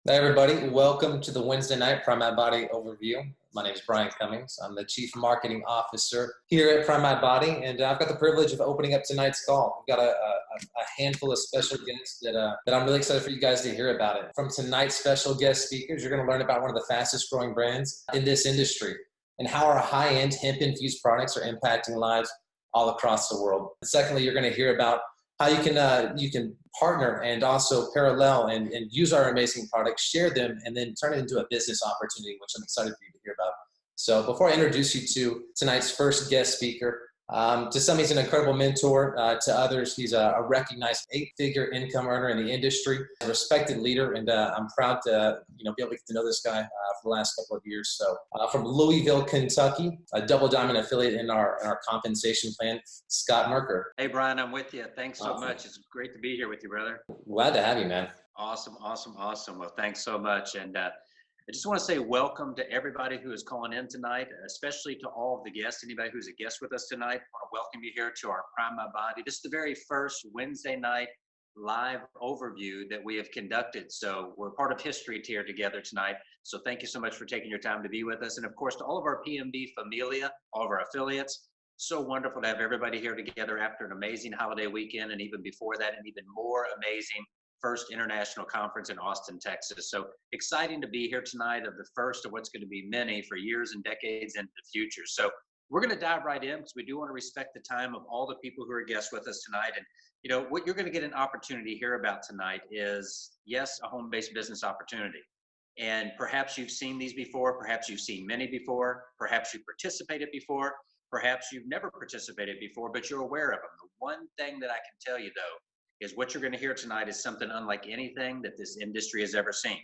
Hey everybody, welcome to the Wednesday night Prime My Body overview. My name is Brian Cummings. I'm the Chief Marketing Officer here at Prime My Body, and I've got the privilege of opening up tonight's call. We've got a handful of special guests that I'm really excited for you guys to hear about it. From tonight's special guest speakers, you're going to learn about one of the fastest growing brands in this industry and how our high-end hemp-infused products are impacting lives all across the world. And secondly, you're going to hear about how you can partner and also parallel and use our amazing products, share them, and then turn it into a business opportunity, which I'm excited for you to hear about. So before I introduce you to tonight's first guest speaker, to some he's an incredible mentor. To others, he's a recognized 8-figure income earner in the industry, a respected leader, and I'm proud to be able to get to know this guy for the last couple of years. So from Louisville, Kentucky, a double diamond affiliate in our compensation plan, Scott Merker. Hey, Brian, I'm with you. Thanks so Awesome. much. It's great to be here with you, brother. Glad to have you, man. Awesome, awesome, awesome. Well, thanks so much. And I just want to say welcome to everybody who is calling in tonight, especially to all of the guests. Anybody who's a guest with us tonight, I want to welcome you here to our Prime My Body. This is the very first Wednesday night live overview that we have conducted. So we're part of history here together tonight. So thank you so much for taking your time to be with us. And of course, to all of our PMB familia, all of our affiliates, so wonderful to have everybody here together after an amazing holiday weekend, and even before that, an even more amazing first international conference in Austin, Texas. So exciting to be here tonight of the first of what's going to be many for years and decades into the future. So we're going to dive right in because we do want to respect the time of all the people who are guests with us tonight. And what you're going to get an opportunity to hear about tonight is, yes, a home-based business opportunity. And perhaps you've seen these before, perhaps you've seen many before, perhaps you participated before, perhaps you've never participated before, but you're aware of them. The one thing that I can tell you, though, is what you're going to hear tonight is something unlike anything that this industry has ever seen.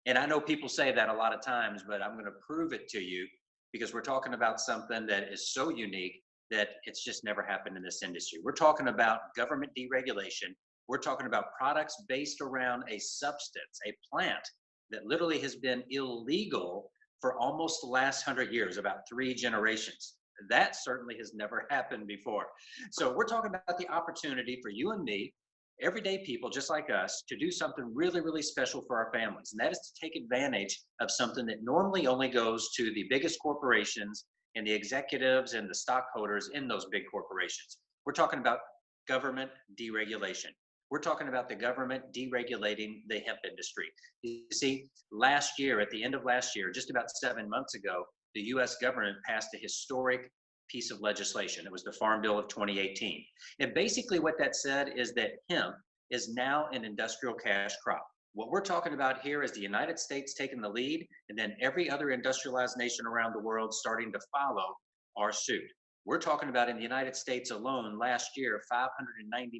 And I know people say that a lot of times, but I'm going to prove it to you because we're talking about something that is so unique that it's just never happened in this industry. We're talking about government deregulation. We're talking about products based around a substance, a plant that literally has been illegal for almost the last 100 years, about 3 generations. That certainly has never happened before. So we're talking about the opportunity for you and me, everyday people just like us, to do something really, really special for our families. And that is to take advantage of something that normally only goes to the biggest corporations and the executives and the stockholders in those big corporations. We're talking about government deregulation. We're talking about the government deregulating the hemp industry. You see, last year, at the end of last year, just about 7 months ago, the US government passed a historic piece of legislation. It was the Farm Bill of 2018. And basically what that said is that hemp is now an industrial cash crop. What we're talking about here is the United States taking the lead, and then every other industrialized nation around the world starting to follow our suit. We're talking about in the United States alone last year, $590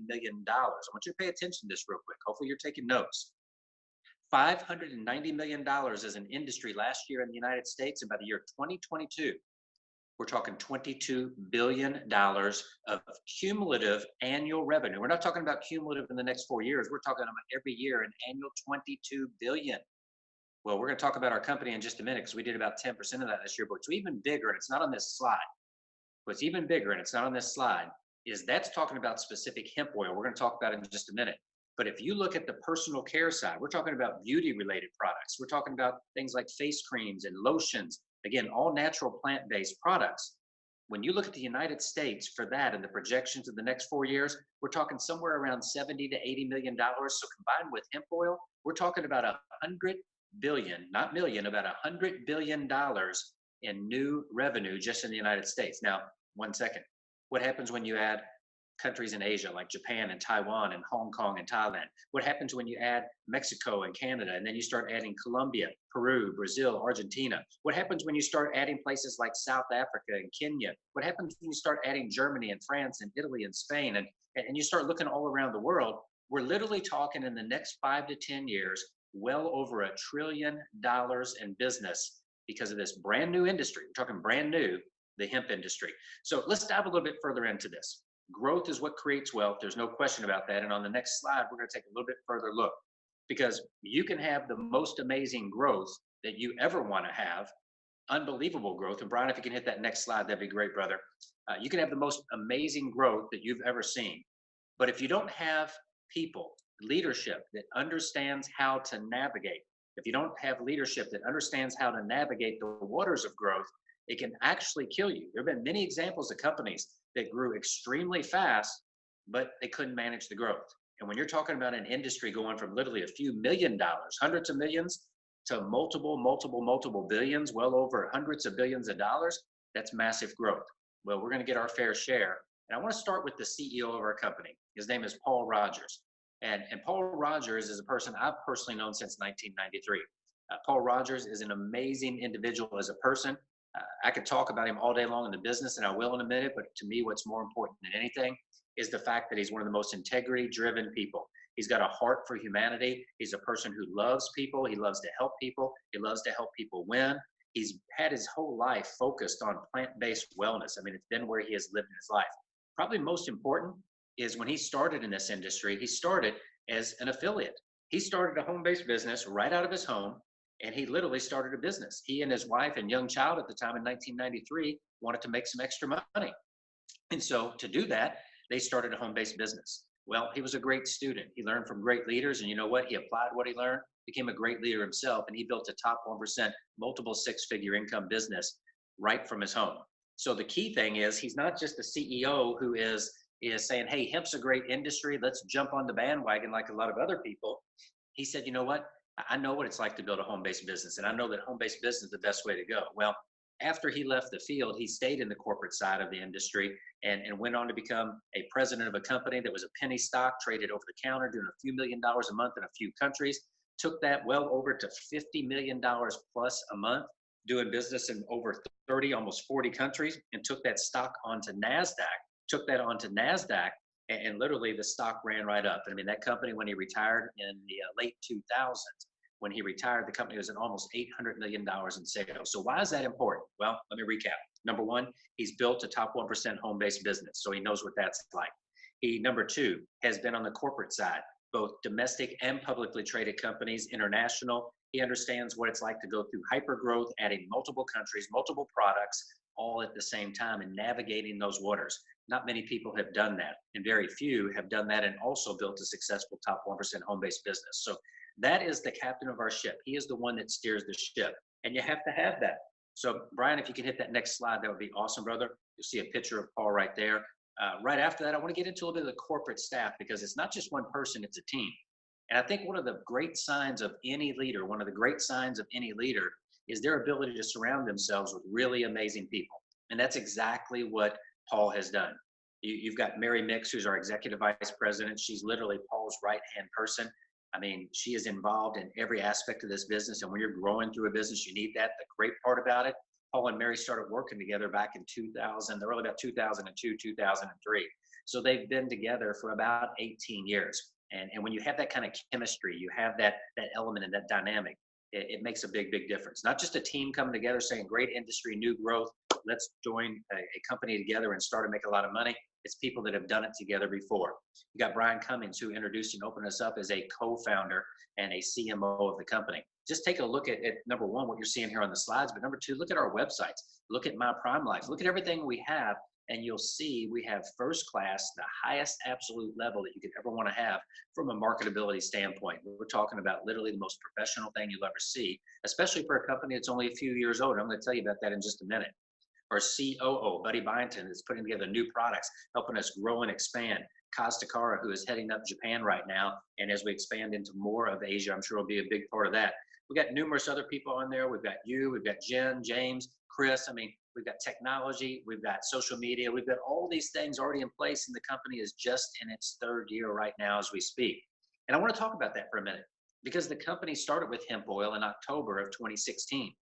million. I want you to pay attention to this real quick. Hopefully you're taking notes. $590 million as an industry last year in the United States, and by the year 2022, we're talking $22 billion of cumulative annual revenue. We're not talking about cumulative in the next 4 years. We're talking about every year an annual $22 billion. Well, we're going to talk about our company in just a minute because we did about 10% of that this year, but it's even bigger, and it's not on this slide. What's even bigger, and it's not on this slide, is that's talking about specific hemp oil. We're going to talk about it in just a minute. But if you look at the personal care side, we're talking about beauty related products. We're talking about things like face creams and lotions. Again, all natural plant-based products. When you look at the United States for that and the projections of the next 4 years, we're talking somewhere around $70 to $80 million. So combined with hemp oil, we're talking about 100 billion, not million, about $100 billion in new revenue just in the United States. Now, 1 second. What happens when you add countries in Asia like Japan and Taiwan and Hong Kong and Thailand? What happens when you add Mexico and Canada, and then you start adding Colombia, Peru, Brazil, Argentina? What happens when you start adding places like South Africa and Kenya? What happens when you start adding Germany and France and Italy and Spain, and you start looking all around the world? We're literally talking in the next 5 to 10 years, well over $1 trillion in business because of this brand new industry. We're talking brand new, the hemp industry. So let's dive a little bit further into this. Growth is what creates wealth. There's no question about that. And on the next slide, we're going to take a little bit further look because you can have the most amazing growth that you ever want to have, unbelievable growth. And Brian, if you can hit that next slide, that'd be great, brother. You can have the most amazing growth that you've ever seen. But if you don't have people, leadership that understands how to navigate, If you don't have leadership that understands how to navigate the waters of growth, it can actually kill you. There have been many examples of companies that grew extremely fast, but they couldn't manage the growth. And when you're talking about an industry going from literally a few $1 million, hundreds of millions, to multiple billions, well over hundreds of billions of dollars, that's massive growth. Well, we're going to get our fair share. And I want to start with the CEO of our company. His name is Paul Rogers. And Paul Rogers is a person I've personally known since 1993. Paul Rogers is an amazing individual as a person. I could talk about him all day long in the business, and I will in a minute, but to me, what's more important than anything is the fact that he's one of the most integrity-driven people. He's got a heart for humanity. He's a person who loves people. He loves to help people. He loves to help people win. He's had his whole life focused on plant-based wellness. I mean, it's been where he has lived in his life. Probably most important is when he started in this industry, he started as an affiliate. He started a home-based business right out of his home, and he literally started a business. He and his wife and young child at the time in 1993 wanted to make some extra money. And so to do that, they started a home-based business. Well, he was a great student. He learned from great leaders, and you know what? He applied what he learned, became a great leader himself, and he built a top 1%, multiple six-figure income business right from his home. So the key thing is he's not just a CEO who is saying, hey, hemp's a great industry. Let's jump on the bandwagon like a lot of other people. He said, you know what? I know what it's like to build a home-based business, and I know that home-based business is the best way to go. Well, after he left the field, he stayed in the corporate side of the industry and went on to become a president of a company that was a penny stock, traded over the counter, doing a few $1 million a month in a few countries. Took that well over to $50 million plus a month, doing business in over 30, almost 40 countries, and took that stock onto NASDAQ, and literally the stock ran right up. I mean, that company, when he retired in the late 2000s, when he retired, the company was at almost $800 million in sales. So why is that important? Well, let me recap. Number one, he's built a top 1% home-based business, so he knows what that's like. He, number two, has been on the corporate side, both domestic and publicly traded companies, international. He understands what it's like to go through hyper growth, adding multiple countries, multiple products, all at the same time, and navigating those waters. Not many people have done that, and very few have done that and also built a successful top 1% home-based business. So that is the captain of our ship. He is the one that steers the ship, and you have to have that. So Brian, if you can hit that next slide, that would be awesome, brother. You'll see a picture of Paul right there. Right after that, I want to get into a little bit of the corporate staff, because it's not just one person, it's a team. And I think one of the great signs of any leader, is their ability to surround themselves with really amazing people. And that's exactly what Paul has done. You've got Mary Mix, who's our executive vice president. She's literally Paul's right-hand person. I mean, she is involved in every aspect of this business. And when you're growing through a business, you need that. The great part about it, Paul and Mary started working together back in 2000. They're really about 2002, 2003. So they've been together for about 18 years. And when you have that kind of chemistry, you have that element and that dynamic, it makes a big difference. Not just a team coming together saying, great industry, new growth, let's join a company together and start to make a lot of money. It's people that have done it together before. You got Brian Cummings, who introduced and opened us up as a co-founder and a CMO of the company. Just take a look at number one, what you're seeing here on the slides, but number two, look at our websites. Look at My Prime Life. Look at everything we have, and you'll see we have first class, the highest absolute level that you could ever want to have from a marketability standpoint. We're talking about literally the most professional thing you'll ever see, especially for a company that's only a few years old. I'm going to tell you about that in just a minute. Our COO, Buddy Byington, is putting together new products, helping us grow and expand. Kaz Takara, who is heading up Japan right now, and as we expand into more of Asia, I'm sure will be a big part of that. We've got numerous other people on there. We've got you, we've got Jen, James, Chris. I mean, we've got technology, we've got social media, we've got all these things already in place, and the company is just in its third year right now as we speak. And I want to talk about that for a minute, because the company started with hemp oil in October of 2016.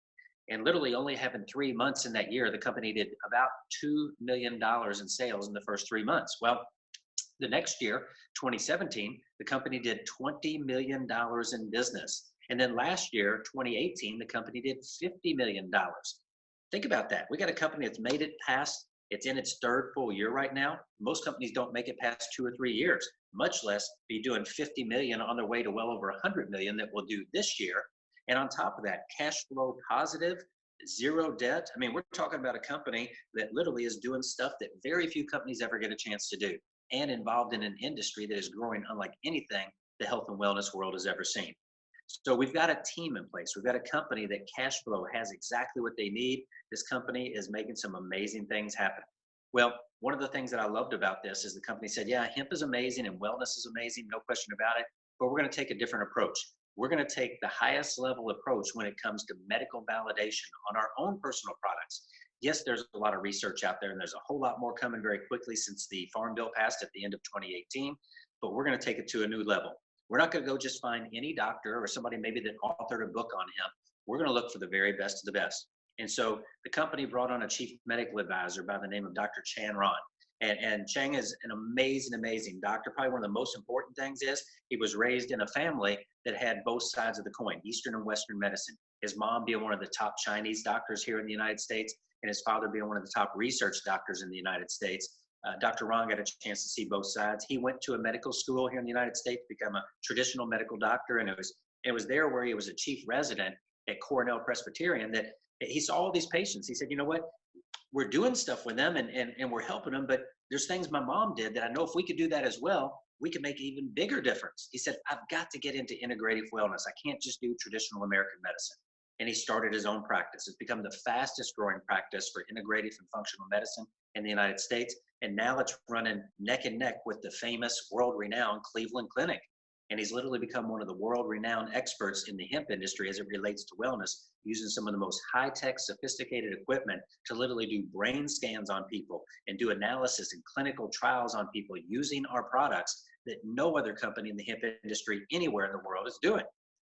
And literally only having 3 months in that year, the company did about $2 million in sales in the first 3 months. Well, the next year, 2017, the company did $20 million in business. And then last year, 2018, the company did $50 million. Think about that. We got a company that's made it past, it's in its third full year right now. Most companies don't make it past 2 or 3 years, much less be doing 50 million on their way to well over 100 million that we'll do this year. And on top of that, cash flow positive, zero debt. I mean, we're talking about a company that literally is doing stuff that very few companies ever get a chance to do, and involved in an industry that is growing unlike anything the health and wellness world has ever seen. So we've got a team in place. We've got a company that cash flow has exactly what they need. This company is making some amazing things happen. Well, one of the things that I loved about this is the company said, yeah, hemp is amazing and wellness is amazing, no question about it, but we're going to take a different approach. We're going to take the highest level approach when it comes to medical validation on our own personal products. Yes, there's a lot of research out there, and there's a whole lot more coming very quickly since the Farm Bill passed at the end of 2018, but we're going to take it to a new level. We're not going to go just find any doctor or somebody maybe that authored a book on hemp. We're going to look for the very best of the best. And so the company brought on a chief medical advisor by the name of Dr. Chan Ron. And Chang is an amazing, amazing doctor. Probably one of the most important things is he was raised in a family that had both sides of the coin, Eastern and Western medicine. His mom being one of the top Chinese doctors here in the United States, and his father being one of the top research doctors in the United States. Dr. Ron got a chance to see both sides. He went to a medical school here in the United States, become a traditional medical doctor, and it was there where he was a chief resident at Cornell Presbyterian that he saw all these patients. He said, you know what? We're doing stuff with them and we're helping them, but there's things my mom did that I know if we could do that as well, we could make an even bigger difference. He said, I've got to get into integrative wellness. I can't just do traditional American medicine. And he started his own practice. It's become the fastest growing practice for integrative and functional medicine in the United States. And now it's running neck and neck with the famous world-renowned Cleveland Clinic. And he's literally become one of the world-renowned experts in the hemp industry as it relates to wellness, using some of the most high-tech, sophisticated equipment to literally do brain scans on people and do analysis and clinical trials on people using our products that no other company in the hemp industry anywhere in the world is doing.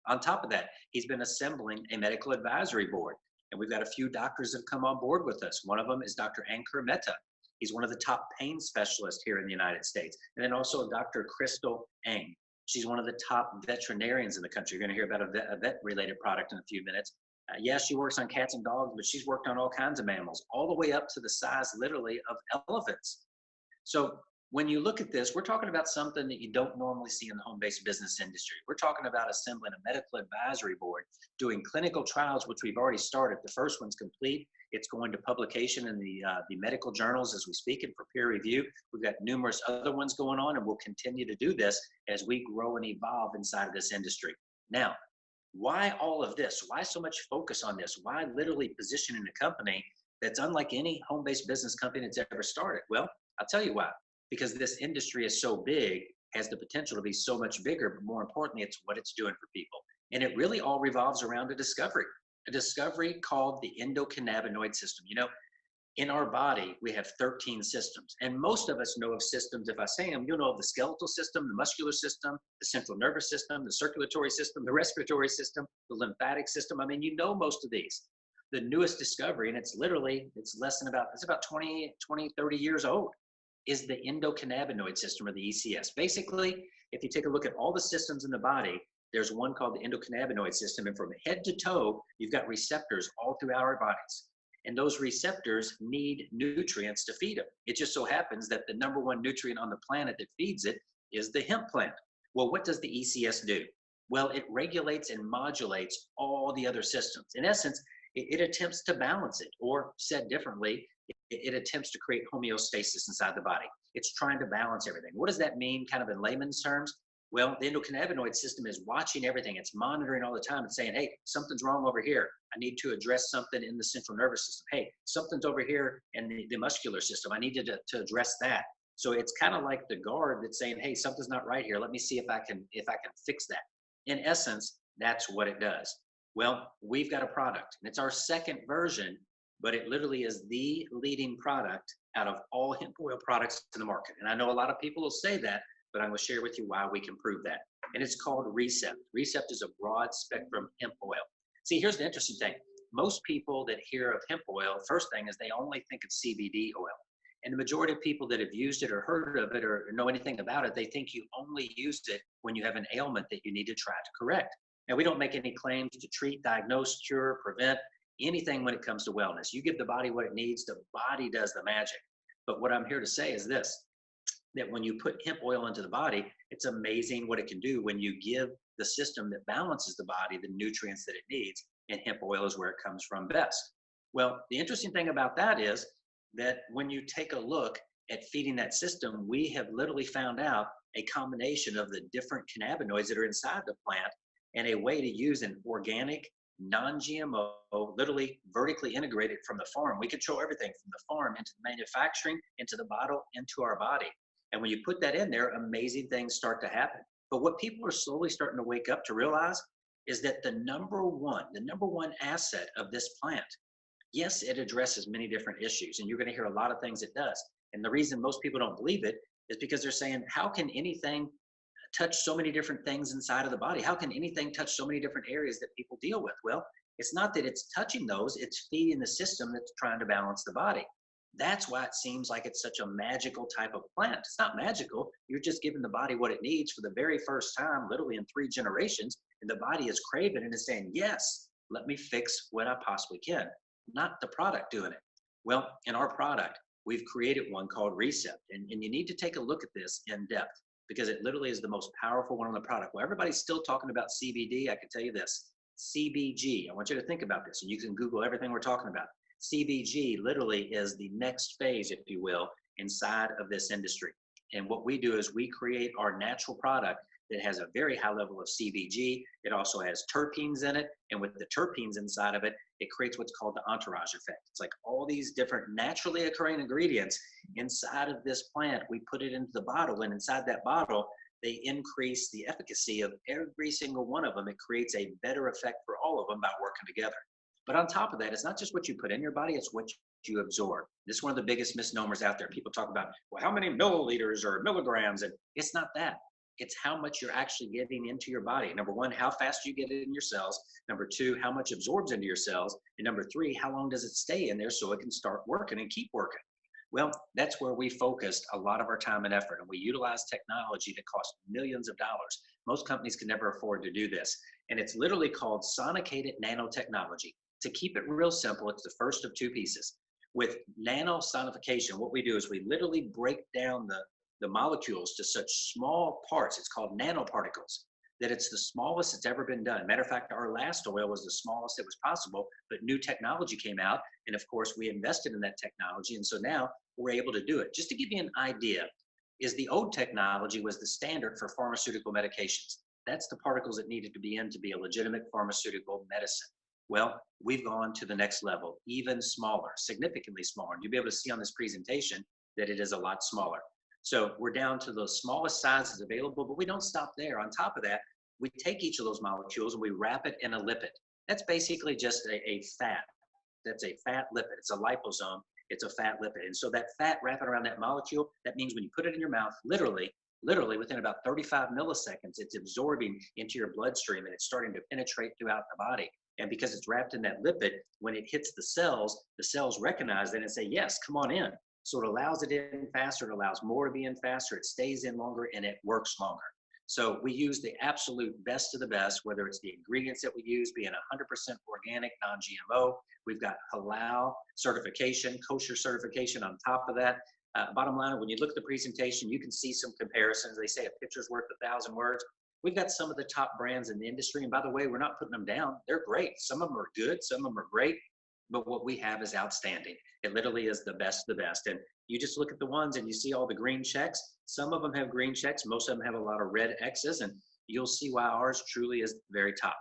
On top of that, he's been assembling a medical advisory board. And we've got a few doctors that have come on board with us. One of them is Dr. Ankur Mehta. He's one of the top pain specialists here in the United States. And then also Dr. Crystal Eng. She's one of the top veterinarians in the country. You're going to hear about a vet-related product in a few minutes. Yeah, she works on cats and dogs, but she's worked on all kinds of mammals, all the way up to the size, literally, of elephants. So when you look at this, we're talking about something that you don't normally see in the home-based business industry. We're talking about assembling a medical advisory board, doing clinical trials, which we've already started. The first one's complete. It's going to publication in the medical journals as we speak and for peer review. We've got numerous other ones going on, and we'll continue to do this as we grow and evolve inside of this industry. Now, why all of this? Why so much focus on this? Why literally positioning a company that's unlike any home-based business company that's ever started? Well, I'll tell you why. Because this industry is so big, has the potential to be so much bigger, but more importantly, it's what it's doing for people. And it really all revolves around a discovery called the endocannabinoid system. You know, in our body, we have 13 systems. And most of us know of systems. If I say them, you'll know of the skeletal system, the muscular system, the central nervous system, the circulatory system, the respiratory system, the lymphatic system. I mean, you know most of these. The newest discovery, and it's about 20, 30 years old, is the endocannabinoid system, or the ECS. Basically, if you take a look at all the systems in the body, there's one called the endocannabinoid system, and from head to toe, you've got receptors all throughout our bodies. And those receptors need nutrients to feed them. It just so happens that the number one nutrient on the planet that feeds it is the hemp plant. Well, what does the ECS do? Well, it regulates and modulates all the other systems. In essence, it attempts to balance it, or said differently, it attempts to create homeostasis inside the body. It's trying to balance everything. What does that mean kind of in layman's terms? Well, the endocannabinoid system is watching everything. It's monitoring all the time and saying, hey, something's wrong over here. I need to address something in the central nervous system. Hey, something's over here in the muscular system. I need to address that. So it's kind of like the guard that's saying, hey, something's not right here. Let me see if I can fix that. In essence, that's what it does. Well, we've got a product, and it's our second version, but it literally is the leading product out of all hemp oil products in the market. And I know a lot of people will say that, but I'm going to share with you why we can prove that. And it's called RECEPT. RECEPT is a broad spectrum hemp oil. See, here's the interesting thing. Most people that hear of hemp oil, first thing is they only think of CBD oil. And the majority of people that have used it or heard of it or know anything about it, they think you only used it when you have an ailment that you need to try to correct. Now, we don't make any claims to treat, diagnose, cure, prevent anything when it comes to wellness. You give the body what it needs, the body does the magic. But what I'm here to say is this, that when you put hemp oil into the body, it's amazing what it can do when you give the system that balances the body the nutrients that it needs, and hemp oil is where it comes from best. Well, the interesting thing about that is that when you take a look at feeding that system, we have literally found out a combination of the different cannabinoids that are inside the plant and a way to use an organic, non-GMO, literally vertically integrated from the farm. We control everything from the farm into the manufacturing, into the bottle, into our body. And when you put that in there, amazing things start to happen. But what people are slowly starting to wake up to realize is that the number one asset of this plant, yes, it addresses many different issues, and you're going to hear a lot of things it does. And the reason most people don't believe it is because they're saying, how can anything touch so many different things inside of the body? How can anything touch so many different areas that people deal with? Well, it's not that it's touching those, it's feeding the system that's trying to balance the body. That's why it seems like it's such a magical type of plant. It's not magical. You're just giving the body what it needs for the very first time, literally in 3 generations, and the body is craving and is saying, yes, let me fix what I possibly can, not the product doing it. Well, in our product, we've created one called RECEPT, and you need to take a look at this in depth because it literally is the most powerful one on the product. Well, everybody's still talking about CBD. I can tell you this, CBG. I want you to think about this, and you can Google everything we're talking about. CBG literally is the next phase, if you will, inside of this industry. And what we do is we create our natural product that has a very high level of CBG. It also has terpenes in it. And with the terpenes inside of it, it creates what's called the entourage effect. It's like all these different naturally occurring ingredients inside of this plant. We put it into the bottle, and inside that bottle, they increase the efficacy of every single one of them. It creates a better effect for all of them by working together. But on top of that, it's not just what you put in your body, it's what you absorb. This is one of the biggest misnomers out there. People talk about, well, how many milliliters or milligrams? And it's not that. It's how much you're actually getting into your body. Number one, how fast you get it in your cells. Number two, how much absorbs into your cells. And number three, how long does it stay in there so it can start working and keep working? Well, that's where we focused a lot of our time and effort. And we utilize technology that costs millions of dollars. Most companies can never afford to do this. And it's literally called sonicated nanotechnology. To keep it real simple, it's the first of 2 pieces. With nanosonification, what we do is we literally break down the molecules to such small parts. It's called nanoparticles, that it's the smallest it's ever been done. Matter of fact, our last oil was the smallest it was possible, but new technology came out. And of course, we invested in that technology. And so now we're able to do it. Just to give you an idea, is the old technology was the standard for pharmaceutical medications. That's the particles that needed to be in to be a legitimate pharmaceutical medicine. Well, we've gone to the next level, even smaller, significantly smaller. And you'll be able to see on this presentation that it is a lot smaller. So we're down to the smallest sizes available, but we don't stop there. On top of that, we take each of those molecules and we wrap it in a lipid. That's basically just a fat. That's a fat lipid. It's a liposome. It's a fat lipid. And so that fat wrapping around that molecule, that means when you put it in your mouth, literally within about 35 milliseconds, it's absorbing into your bloodstream and it's starting to penetrate throughout the body. And because it's wrapped in that lipid, when it hits the cells recognize that and say, yes, come on in. So it allows it in faster, it allows more to be in faster, it stays in longer, and it works longer. So we use the absolute best of the best, whether it's the ingredients that we use, being 100% organic, non-GMO. We've got halal certification, kosher certification on top of that. Bottom line, when you look at the presentation, you can see some comparisons. They say a picture's worth 1,000 words. We've got some of the top brands in the industry. And by the way, we're not putting them down. They're great. Some of them are good. Some of them are great. But what we have is outstanding. It literally is the best of the best. And you just look at the ones and you see all the green checks. Some of them have green checks. Most of them have a lot of red X's. And you'll see why ours truly is the very top.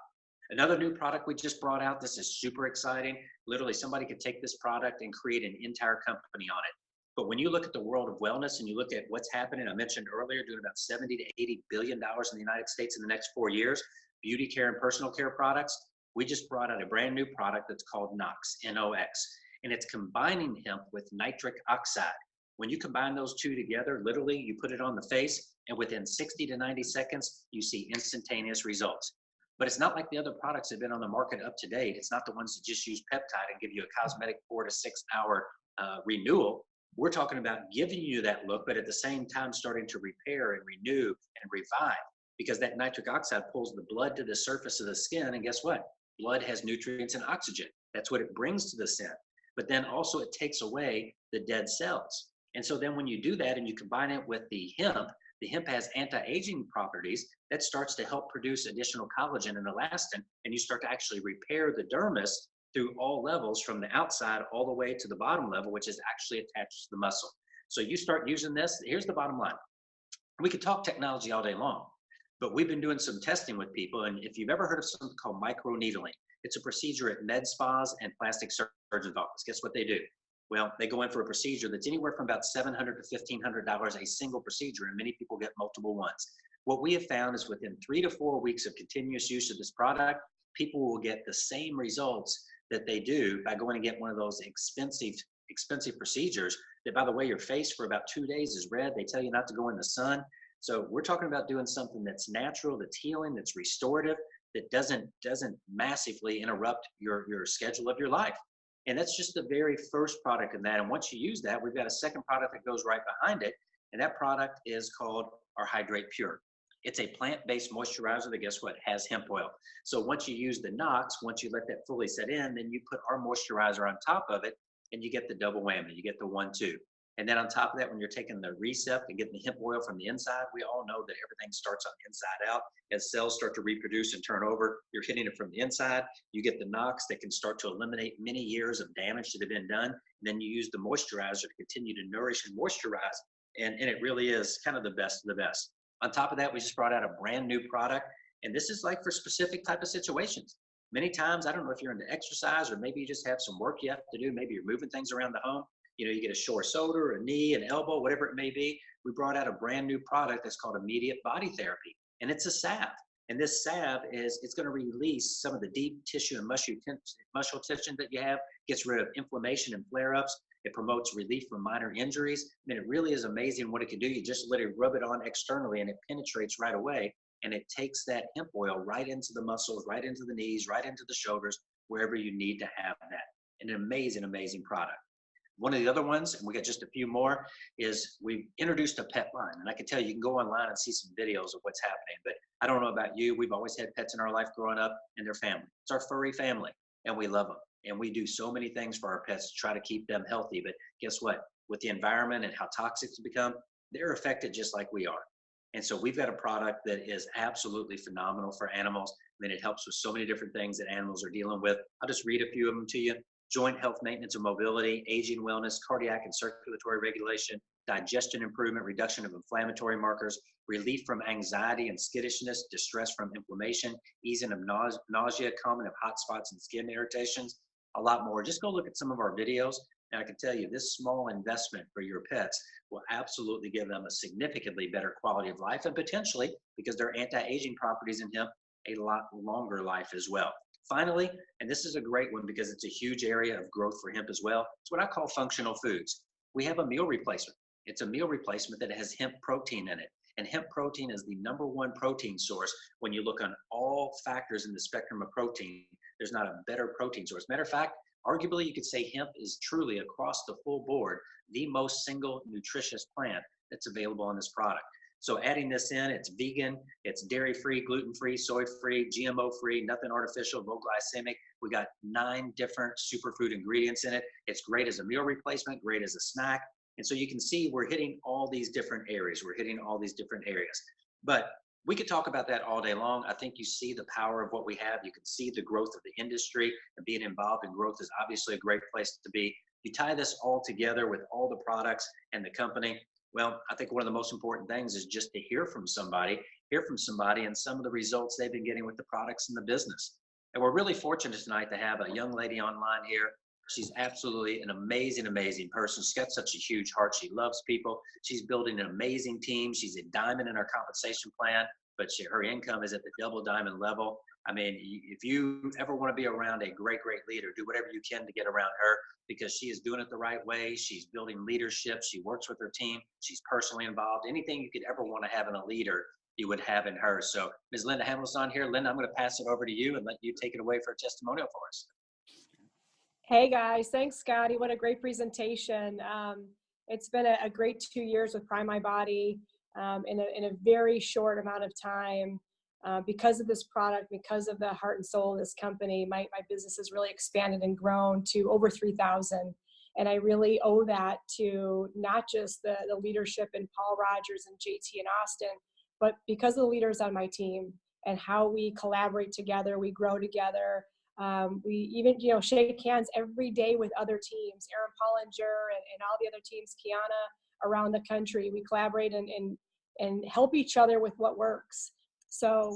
Another new product we just brought out. This is super exciting. Literally, somebody could take this product and create an entire company on it. But when you look at the world of wellness and you look at what's happening, I mentioned earlier, doing about $70 to $80 billion in the United States in the next 4 years, beauty care and personal care products, we just brought out a brand new product that's called NOx, N-O-X, and it's combining hemp with nitric oxide. When you combine those two together, literally you put it on the face and within 60 to 90 seconds, you see instantaneous results. But it's not like the other products that have been on the market up to date. It's not the ones that just use peptide and give you a cosmetic 4 to 6 hour renewal. We're talking about giving you that look, but at the same time starting to repair and renew and revive, because that nitric oxide pulls the blood to the surface of the skin. And guess what? Blood has nutrients and oxygen. That's what it brings to the skin. But then also it takes away the dead cells. And so then when you do that and you combine it with the hemp has anti-aging properties that starts to help produce additional collagen and elastin, and you start to actually repair the dermis through all levels from the outside all the way to the bottom level, which is actually attached to the muscle. So you start using this, here's the bottom line. We could talk technology all day long, But we've been doing some testing with people. And if you've ever heard of something called microneedling, it's a procedure at med spas and plastic surgeons' office. Guess what they do? Well, they go in for a procedure that's anywhere from about $700 to $1,500 a single procedure, and many people get multiple ones. What we have found is within 3 to 4 weeks of continuous use of this product, people will get the same results that they do by going and get one of those expensive procedures that, by the way, your face for about 2 days is red. They tell you not to go in the sun. So we're talking about doing something that's natural, that's healing, that's restorative, that doesn't massively interrupt your schedule of your life. And that's just the very first product in that. And once you use that, we've got a second product that goes right behind it. And that product is called our Hydrate Pure. It's a plant-based moisturizer that, guess what, has hemp oil. So once you use the Nox, once you let that fully set in, then you put our moisturizer on top of it, and you get the double whammy. You get the 1-2. And then on top of that, when you're taking the RECEPT and getting the hemp oil from the inside, we all know that everything starts on the inside out. As cells start to reproduce and turn over, you're hitting it from the inside. You get the Nox that can start to eliminate many years of damage that have been done. And then you use the moisturizer to continue to nourish and moisturize. And it really is kind of the best of the best. On top of that, we just brought out a brand new product. And this is like for specific type of situations. Many times, I don't know if you're into exercise or maybe you just have some work you have to do. Maybe you're moving things around the home. You know, you get a sore shoulder, a knee, an elbow, whatever it may be. We brought out a brand new product that's called Immediate Body Therapy. And it's a salve. And this salve it's going to release some of the deep tissue and muscle tension that you have, gets rid of inflammation and flare-ups. It promotes relief from minor injuries. I mean, it really is amazing what it can do. You just literally rub it on externally and it penetrates right away. And it takes that hemp oil right into the muscles, right into the knees, right into the shoulders, wherever you need to have that. An amazing, amazing product. One of the other ones, and we got just a few more, is we've introduced a pet line. And I can tell you, you can go online and see some videos of what's happening. But I don't know about you. We've always had pets in our life growing up and their family. It's our furry family, and we love them. And we do so many things for our pets to try to keep them healthy. But guess what? With the environment and how toxic it's become, they're affected just like we are. And so we've got a product that is absolutely phenomenal for animals. I mean, it helps with so many different things that animals are dealing with. I'll just read a few of them to you. Joint health, maintenance and mobility, aging wellness, cardiac and circulatory regulation, digestion improvement, reduction of inflammatory markers, relief from anxiety and skittishness, distress from inflammation, easing of nausea, calming of hot spots and skin irritations, a lot more. Just go look at some of our videos. And I can tell you this small investment for your pets will absolutely give them a significantly better quality of life and potentially, because they're anti-aging properties in hemp, a lot longer life as well. Finally, and this is a great one because it's a huge area of growth for hemp as well, it's what I call functional foods. We have a meal replacement. It's a meal replacement that has hemp protein in it. And hemp protein is the #1 protein source. When you look on all factors in the spectrum of protein, there's not a better protein source. Matter of fact, arguably you could say hemp is truly across the full board, the most single nutritious plant that's available on this product. So adding this in, it's vegan, it's dairy-free, gluten-free, soy-free, GMO-free, nothing artificial, low glycemic. We got 9 different superfood ingredients in it. It's great as a meal replacement, great as a snack. And so you can see we're hitting all these different areas. We're hitting all these different areas. But we could talk about that all day long. I think you see the power of what we have. You can see the growth of the industry, and being involved in growth is obviously a great place to be. You tie this all together with all the products and the company. Well, I think one of the most important things is just to hear from somebody and some of the results they've been getting with the products in the business. And we're really fortunate tonight to have a young lady online here. She's absolutely an amazing, amazing person. She's got such a huge heart. She loves people. She's building an amazing team. She's a diamond in our compensation plan, but her income is at the double diamond level. I mean, if you ever want to be around a great, great leader, do whatever you can to get around her because she is doing it the right way. She's building leadership. She works with her team. She's personally involved. Anything you could ever want to have in a leader, you would have in her. So Ms. Linda Hamill's on here. Linda, I'm going to pass it over to you and let you take it away for a testimonial for us. Hey guys, thanks Scotty. What a great presentation. It's been a great 2 years with Prime My Body in a very short amount of time. Because of this product, because of the heart and soul of this company, my business has really expanded and grown to over 3,000. And I really owe that to not just the leadership in Paul Rogers and JT and Austin, but because of the leaders on my team and how we collaborate together, we grow together. We even, shake hands every day with other teams, Aaron Pollinger and all the other teams, Kiana, around the country. We collaborate and help each other with what works. So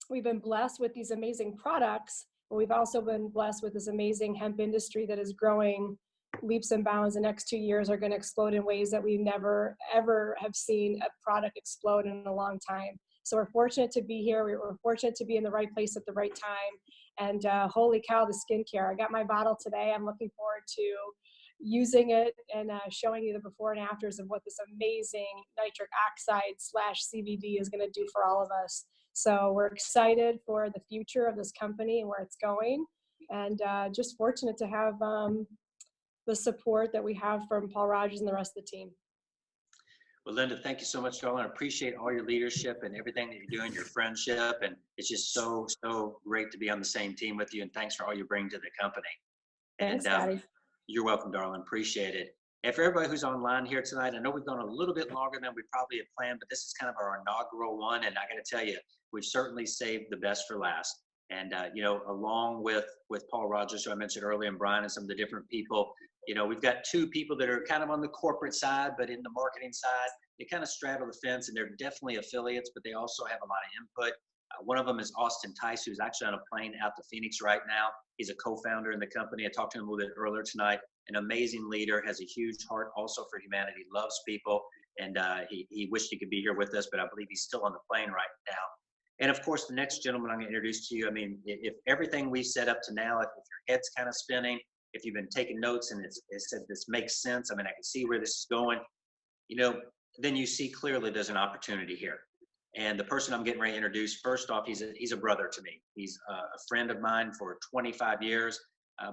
we've been blessed with these amazing products, but we've also been blessed with this amazing hemp industry that is growing leaps and bounds. The next 2 years are going to explode in ways that we never, ever have seen a product explode in a long time. So we're fortunate to be here. We're fortunate to be in the right place at the right time. And holy cow, the skincare. I got my bottle today. I'm looking forward to using it and showing you the before and afters of what this amazing nitric oxide / CBD is going to do for all of us. So we're excited for the future of this company and where it's going, and just fortunate to have the support that we have from Paul Rogers and the rest of the team. Well, Linda, thank you so much, darling. I appreciate all your leadership and everything that you're doing, your friendship, and it's just so great to be on the same team with you. And thanks for all you bring to the company. Thanks, And Patty. you're welcome, darling. Appreciate it. And for everybody who's online here tonight, I know we've gone a little bit longer than we probably had planned, but this is kind of our inaugural one. And I got to tell you, we've certainly saved the best for last. And, you know, along with Paul Rogers, who I mentioned earlier, and Brian and some of the different people, you know, we've got two people that are kind of on the corporate side, but in the marketing side, they kind of straddle the fence, and they're definitely affiliates, but they also have a lot of input. One of them is Austin Tice, who's actually on a plane out to Phoenix right now. He's a co-founder in the company. I talked to him a little bit earlier tonight. An amazing leader, has a huge heart also for humanity, loves people, and he wished he could be here with us, but I believe he's still on the plane right now. And of course, the next gentleman I'm going to introduce to you, I mean, if everything we set up to now, if your head's kind of spinning, if you've been taking notes and it said this makes sense, I mean, I can see where this is going, you know, then you see clearly there's an opportunity here. And the person I'm getting ready to introduce, first off, he's a brother to me. He's a friend of mine for 25 years,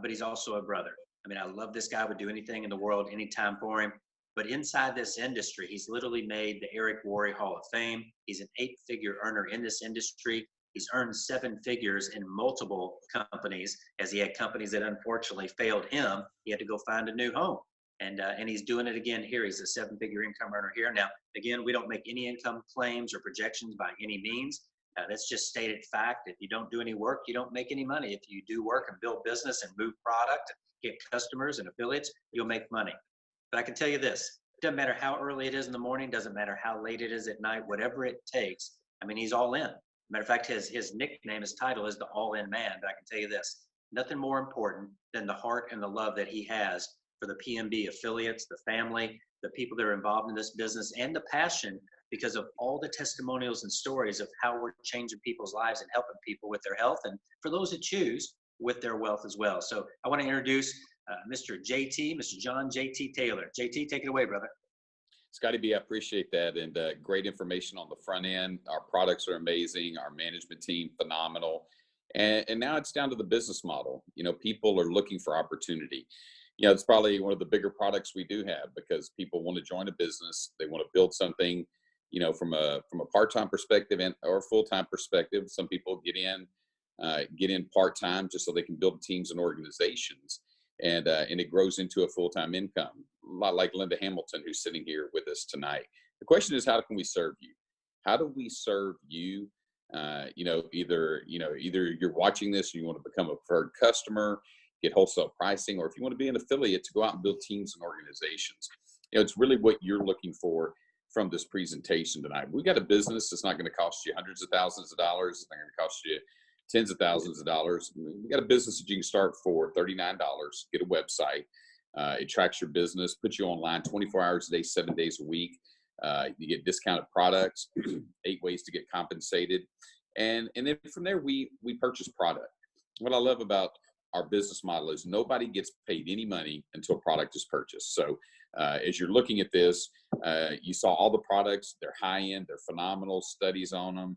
but he's also a brother. I mean, I love this guy, would do anything in the world, anytime for him. But inside this industry, he's literally made the Eric Worre Hall of Fame. He's an 8-figure earner in this industry. He's earned 7 figures in multiple companies, as he had companies that unfortunately failed him. He had to go find a new home. And he's doing it again here. He's a 7-figure income earner here. Now, again, we don't make any income claims or projections by any means. That's just stated fact. If you don't do any work, you don't make any money. If you do work and build business and move product, get customers and affiliates, you'll make money. But I can tell you this, it doesn't matter how early it is in the morning, doesn't matter how late it is at night, whatever it takes. I mean, he's all in. Matter of fact, his nickname, his title is the All-In Man. But I can tell you this, nothing more important than the heart and the love that he has for the PMB affiliates, the family, the people that are involved in this business, and the passion because of all the testimonials and stories of how we're changing people's lives and helping people with their health, and for those that choose, with their wealth as well. So I want to introduce Mr. John JT Taylor. JT, take it away, brother. Scotty B, I appreciate that, and great information on the front end. Our products are amazing. Our management team, phenomenal. And now it's down to the business model. You know, people are looking for opportunity. You know, it's probably one of the bigger products we do have, because people want to join a business. They want to build something, you know, from a part-time perspective or a full-time perspective. Some people get in part-time just so they can build teams and organizations, and it grows into a full-time income. A lot like Linda Hamilton, who's sitting here with us tonight. The question is, how can we serve you? How do we serve you? You know, either you're watching this and you want to become a preferred customer, get wholesale pricing, or if you want to be an affiliate to go out and build teams and organizations. You know, it's really what you're looking for from this presentation tonight. We got a business that's not going to cost you hundreds of thousands of dollars. It's not going to cost you tens of thousands of dollars. We got a business that you can start for $39, get a website. It tracks your business, puts you online 24 hours a day, 7 days a week. You get discounted products, 8 ways to get compensated. And then from there, we purchase product. What I love about our business model is nobody gets paid any money until product is purchased. So as you're looking at this, you saw all the products. They're high-end. They're phenomenal. Studies on them.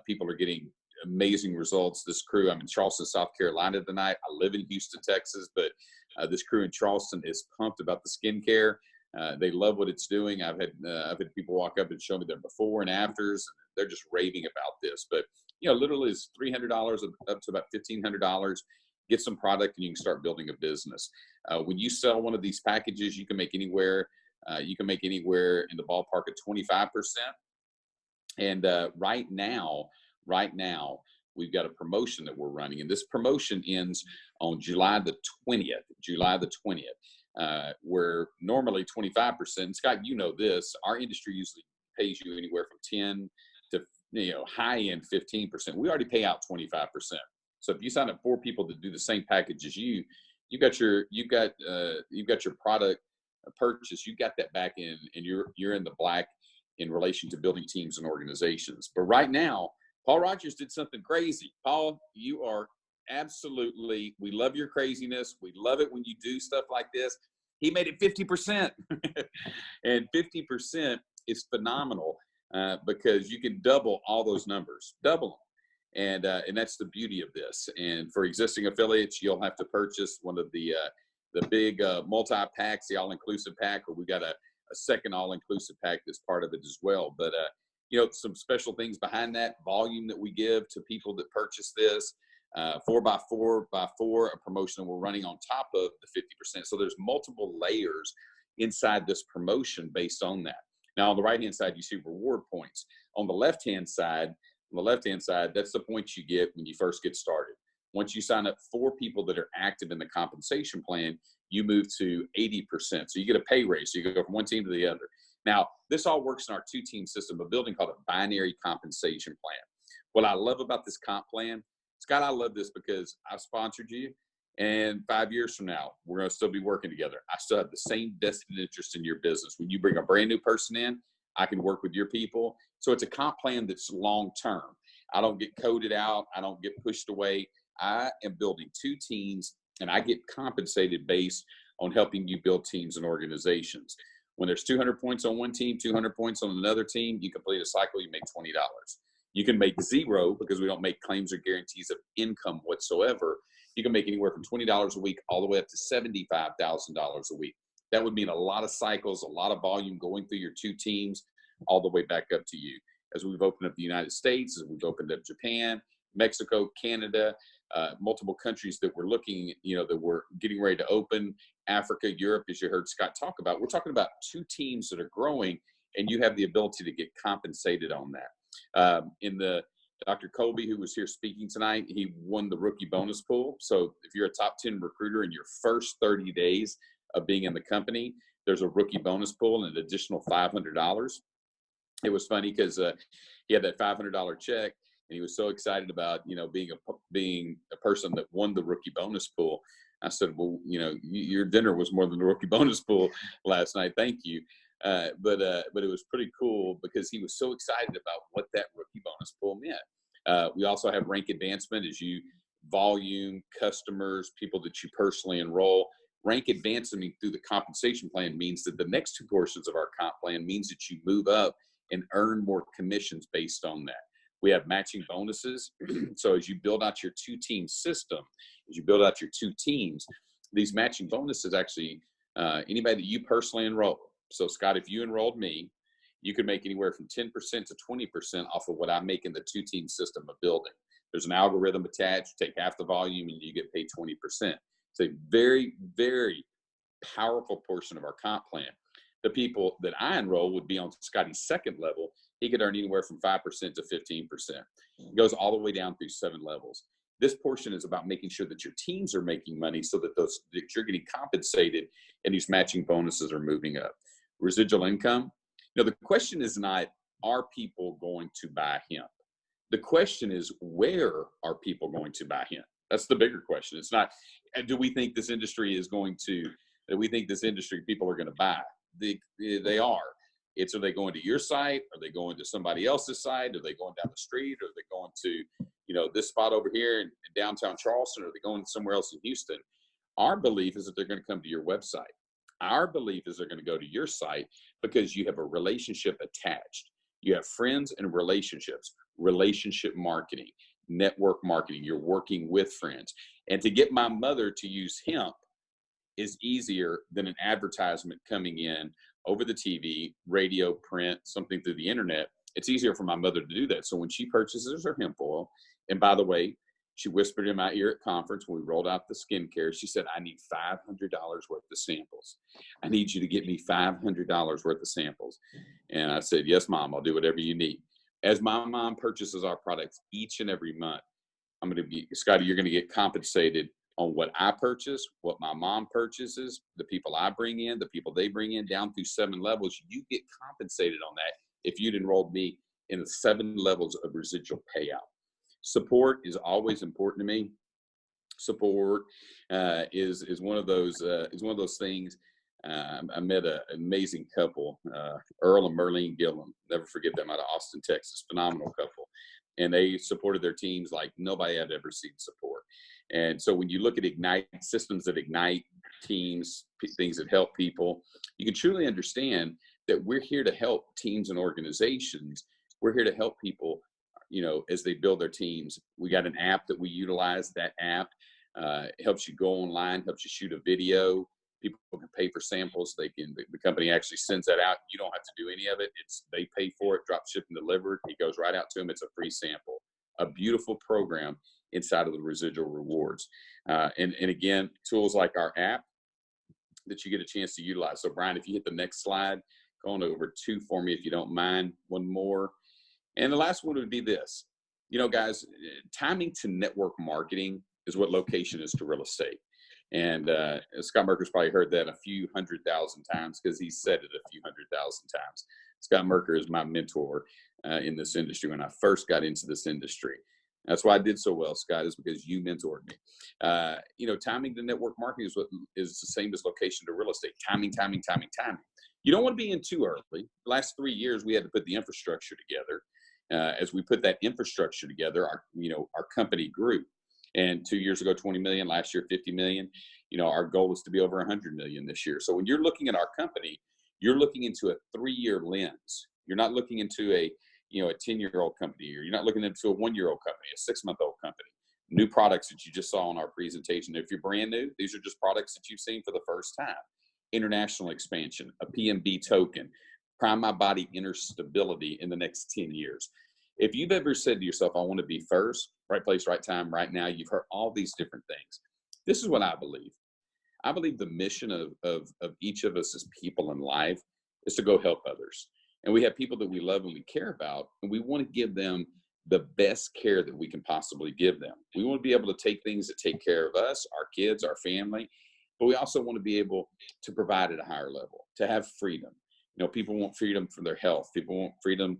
People are getting amazing results. This crew, I'm in Charleston, South Carolina tonight. I live in Houston, Texas, but this crew in Charleston is pumped about the skincare. They love what it's doing. I've had people walk up and show me their before and afters. They're just raving about this. But you know, literally, it's $300 up to about $1,500. Get some product, and you can start building a business. When you sell one of these packages, you can make anywhere. You can make anywhere in the ballpark of 25%. And right now, we've got a promotion that we're running, and this promotion ends on July the 20th, where normally 25%. Scott, you know this, our industry usually pays you anywhere from 10 to high end 15%. We already pay out 25%. So if you sign up 4 people to do the same package as you've got your product purchase, you got that back in, and you're in the black in relation to building teams and organizations. But right now, Paul Rogers did something crazy. Paul, you are absolutely, we love your craziness. We love it when you do stuff like this. He made it 50%. And 50% is phenomenal because you can double all those numbers, double them. And that's the beauty of this. And for existing affiliates, you'll have to purchase one of the big multi-packs, the all-inclusive pack, or we got a second all-inclusive pack that's part of it as well. But, some special things behind that volume that we give to people that purchase this, 4x4 a promotion we're running on top of the 50%. So there's multiple layers inside this promotion based on that. Now, on the right-hand side, you see reward points. On the left-hand side, that's the points you get when you first get started. Once you sign up 4 people that are active in the compensation plan, you move to 80%. So you get a pay raise. So you go from one team to the other. Now, this all works in our 2-team system, a building called a binary compensation plan. What I love about this comp plan, Scott, I love this because I've sponsored you, and 5 years from now, we're going to still be working together. I still have the same vested interest in your business. When you bring a brand new person in, I can work with your people. So it's a comp plan that's long-term. I don't get coded out. I don't get pushed away. I am building 2 teams, and I get compensated based on helping you build teams and organizations. When there's 200 points on one team, 200 points on another team, you complete a cycle, you make $20. You can make 0 because we don't make claims or guarantees of income whatsoever. You can make anywhere from $20 a week all the way up to $75,000 a week. That would mean a lot of cycles, a lot of volume going through your 2 teams, all the way back up to you. As we've opened up the United States, as we've opened up Japan, Mexico, Canada, multiple countries that we're looking, that we're getting ready to open, Africa, Europe, as you heard Scott talk about. We're talking about 2 teams that are growing, and you have the ability to get compensated on that. Dr. Colby, who was here speaking tonight, he won the rookie bonus pool. So if you're a top 10 recruiter in your first 30 days of being in the company, there's a rookie bonus pool and an additional $500. It was funny because he had that $500 check, and he was so excited about, being a person that won the rookie bonus pool. I said, well, your dinner was more than the rookie bonus pool last night. Thank you. But it was pretty cool because he was so excited about what that rookie bonus pool meant. We also have rank advancement as you volume, customers, people that you personally enroll. Rank advancement through the compensation plan means that the next 2 portions of our comp plan means that you move up and earn more commissions based on that. We have matching bonuses. So as you build out your 2-team system, as you build out your 2 teams, these matching bonuses actually, anybody that you personally enroll. So Scott, if you enrolled me, you could make anywhere from 10% to 20% off of what I make in the 2-team system of building. There's an algorithm attached, take half the volume and you get paid 20%. It's a very, very powerful portion of our comp plan. The people that I enroll would be on Scotty's 2nd level. He could earn anywhere from 5% to 15%. It goes all the way down through 7 levels. This portion is about making sure that your teams are making money so that that you're getting compensated and these matching bonuses are moving up. Residual income. The question is not, are people going to buy hemp? The question is, where are people going to buy hemp? That's the bigger question. It's not, do we think this industry people are going to buy? They are. It's, are they going to your site? Are they going to somebody else's site? Are they going down the street? Are they going to, this spot over here in downtown Charleston? Are they going somewhere else in Houston? Our belief is that they're going to come to your website. Our belief is they're going to go to your site because you have a relationship attached. You have friends and relationships, relationship marketing, network marketing. You're working with friends. And to get my mother to use hemp is easier than an advertisement coming in over the TV, radio, print, something through the internet. It's easier for my mother to do that. So when she purchases her hemp oil, and by the way, she whispered in my ear at conference when we rolled out the skincare, she said, I need $500 worth of samples. I need you to get me $500 worth of samples. And I said, yes, Mom, I'll do whatever you need. As my mom purchases our products each and every month, Scotty, you're going to get compensated on what I purchase, what my mom purchases, the people I bring in, the people they bring in, down through 7 levels. You get compensated on that if you'd enrolled me and the 7 levels of residual payout. Support is always important to me. Support is one of those things. I met an amazing couple, Earl and Merlene Gillum. Never forget them, out of Austin, Texas. Phenomenal couple. And they supported their teams like nobody had ever seen support. And so when you look at Ignite, systems that ignite teams, things that help people, you can truly understand that we're here to help teams and organizations. We're here to help people, as they build their teams. We got an app that we utilize. That app helps you go online, helps you shoot a video. People can pay for samples. The company actually sends that out. You don't have to do any of it. They pay for it, drop ship and delivered. It goes right out to them. It's a free sample. A beautiful program inside of the residual rewards. And again, tools like our app that you get a chance to utilize. So Brian, if you hit the next slide, go on over 2 for me, if you don't mind. One more. And the last one would be this. Guys, timing to network marketing is what location is to real estate. And Scott Merker's probably heard that a few 100,000 times because he said it a few 100,000 times. Scott Merker is my mentor in this industry when I first got into this industry. That's why I did so well, Scott, is because you mentored me. Timing to network marketing is the same as location to real estate. Timing. You don't want to be in too early. The last 3 years, we had to put the infrastructure together. As we put that infrastructure together, our company grew. And 2 years ago, 20 million, last year, 50 million. Our goal is to be over 100 million this year. So when you're looking at our company, you're looking into a 3-year lens. You're not looking into a 10-year-old company, or you're not looking into a 1-year-old company, a 6-month-old company. New products that you just saw in our presentation. If you're brand new, these are just products that you've seen for the first time. International expansion, a PMB token, Prime My Body inner stability in the next 10 years. If you've ever said to yourself, I want to be first, right place, right time, right now, you've heard all these different things. This is what I believe. I believe the mission of each of us as people in life is to go help others. And we have people that we love and we care about, and we want to give them the best care that we can possibly give them. We want to be able to take things that take care of us, our kids, our family, but we also want to be able to provide at a higher level, to have freedom. People want freedom for their health. People want freedom,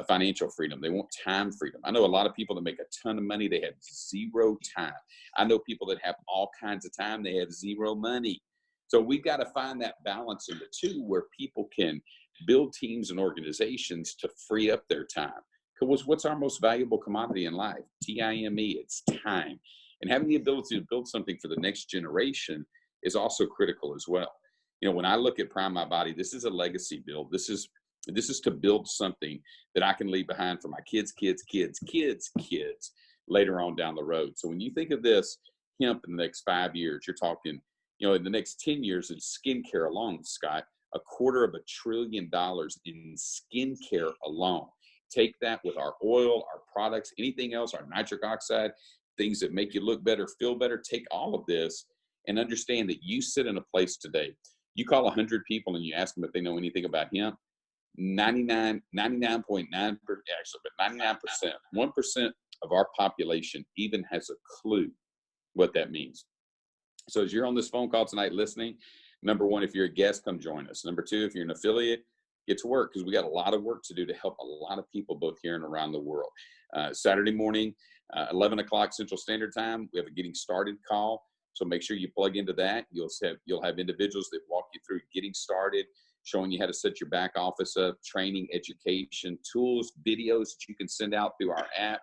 financial freedom. They want time freedom. I know a lot of people that make a ton of money. They have 0 time. I know people that have all kinds of time. They have 0 money. So we've got to find that balance in the two where people can build teams and organizations to free up their time. Because what's our most valuable commodity in life? TIME, it's time. And having the ability to build something for the next generation is also critical as well. When I look at Prime My Body, this is a legacy build. This is to build something that I can leave behind for my kids later on down the road. So when you think of this hemp in the next 5 years, you're talking, in the next 10 years in skincare alone, Scott, $250 billion in skincare alone. Take that with our oil, our products, anything else, our nitric oxide, things that make you look better, feel better. Take all of this and understand that you sit in a place today. You call 100 people and you ask them if they know anything about hemp. 99.9%, actually, but 99%, 1% of our population even has a clue what that means. So as you're on this phone call tonight listening, number one, if you're a guest, come join us. Number two, if you're an affiliate, get to work, because we got a lot of work to do to help a lot of people both here and around the world. Saturday morning, 11 o'clock Central Standard Time, we have a getting started call. So make sure you plug into that. You'll have individuals that walk you through getting started, showing you how to set your back office up, training, education, tools, videos that you can send out through our app.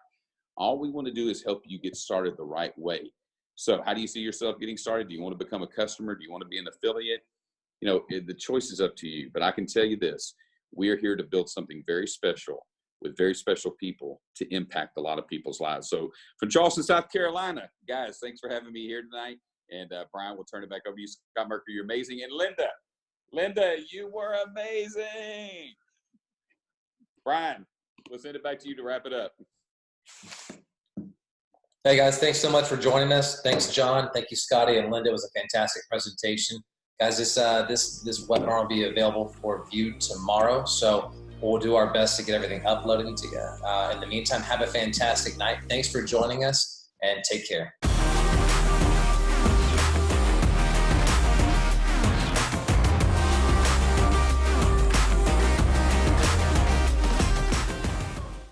All we want to do is help you get started the right way. So how do you see yourself getting started? Do you want to become a customer? Do you want to be an affiliate? The choice is up to you. But I can tell you this, we are here to build something very special with very special people to impact a lot of people's lives. So from Charleston, South Carolina, guys, thanks for having me here tonight. And Brian, we'll turn it back over to you. Scott Merker, you're amazing. And Linda, you were amazing. Brian, we'll send it back to you to wrap it up. Hey guys, thanks so much for joining us. Thanks, John. Thank you, Scotty and Linda. It was a fantastic presentation. Guys, this webinar will be available for view tomorrow. So we'll do our best to get everything uploaded together. In the meantime, have a fantastic night. Thanks for joining us and take care.